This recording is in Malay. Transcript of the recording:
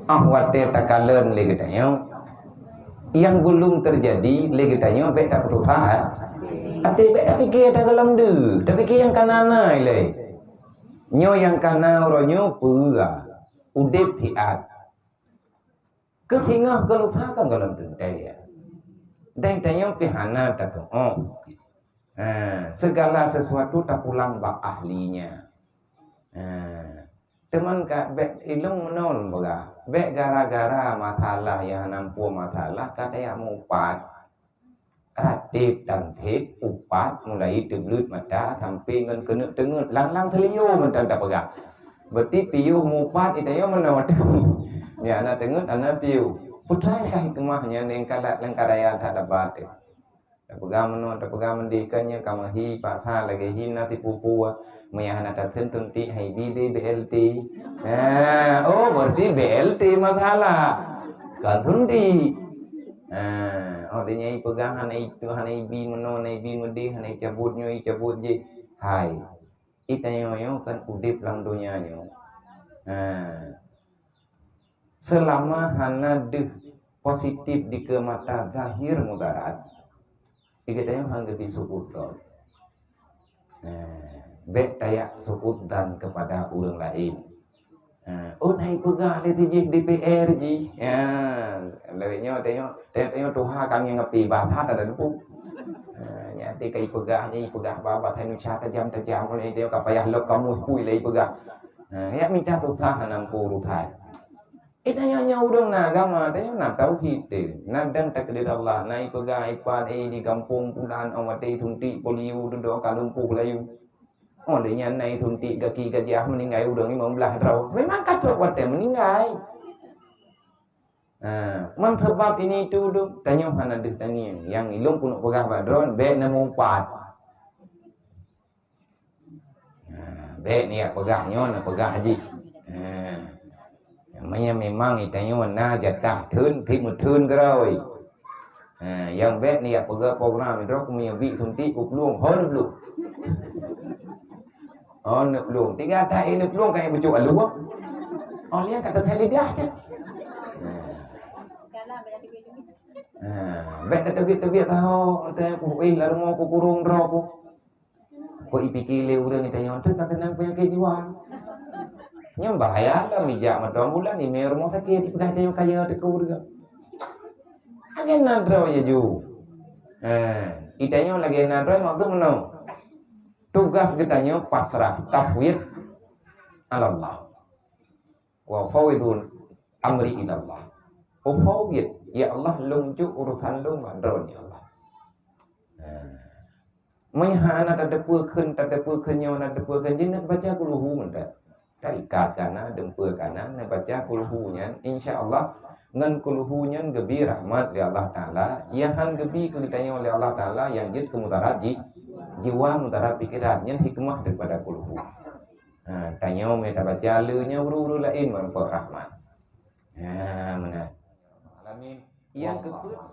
Ahwate takalen lagi tanya. Yang belum terjadi lagi tanya baik tak betul faham. Ati baik tak fikir tak dalam tu. Tak fikir yang kanana ile. Nyo yang kana ronyo pura. Udip tiat. Ketingah kalau sakan dalam tu daya. Dan tanya pihana tak doa. Segala sesuatu tak pulang bak ahlinya. Teman kak bek ilung menon boga. Bek gara-gara masalah yang nampu masalah kata yang mupat. Ratib dan tip upat mulai terbelut mata sampai ngan kena tengut lang-lang teliu mentan tak pegang. Berarti piu mupat itu yang menon tu. Ya anak tengut anak piu. Putra kah hikmahnya neng kada lengkaraya tak dapat. Tak pegang menon tak pegang mendikannya kamahi patha lagi hina tipu puwa. Mayahana datang tunti hai BD BLT. Oh berarti BLT masalah. Kan tunti. Oh dia nyai pegang hanai itu hanai bi meno hanai bi medi hanai cabut nyoi cabut je. Hai. Itayo yo kan udip lang dunia yo. Selama hana deh positif di ke mata zahir mudarat. Dikatayo hangga disebut tol. Bek tayak sebut dan kepada orang lain. Oh naik pegang di DPR ji. Lewatnya tengok Tuhan kami ngapi batat ada depu. Nyati kai pegang ni pegang bapa tanu cha tajam kalau dia kapayah lok kamu pui lagi pegang. Ya minta Tuhan nampu rutai. Itanya urang na agama tanya na tauhid na dan takdir Allah naik pegang ipan di kampung punan awati tunti poliu duduk kalumpu layu. Oh dia nyanai tunti kaki gajah meninggal udang ni membelah rau. Memang kata wadah meninggal. Sebab ini tu tanya hana dik tanya yang ilung punuk pegah badron be nemu pat. Be ni pegahnya na pegah haji. Memang itanya na jatah thun thi một thun ke rồi. Yang be ni pegah program itu punya bi tunti upluang hon lu. Oh nực luồng tiga tai nực luồng kayak bucu aluang. Oh lihat kata tali dia aja. Bek tebit tahu teh kuih lalu mau kukurung ropo. Ko ipikile urang itanya tu kata nang penyakit jiwa. Nya bahaya lah mijak madam bulan ni me rumah sakit dipegah tanya kaya teku juga. Agen nadro ya ju. Itanya lagi nadro waktu menang. Tugas kitanya pasrah tafwid Allah wa fawidul amri ilallah. Fawid ya Allah lungcu urusan lu mandron ya Allah. Mayhana tadapu kenyo na depu kenjin baca kuluhu menda. Tarikat kana dempur kana na baca kuluhunya insyaallah ngan kuluhunya gebi rahmat li Allah taala yahan gebi kitanya oleh Allah taala yang jid kemutaraji jiwa mutara pikirannya hikmah daripada kulhu. Tanya mereka baca lunya uru-uru lain mampu rahmat. Mana alamin yang kedua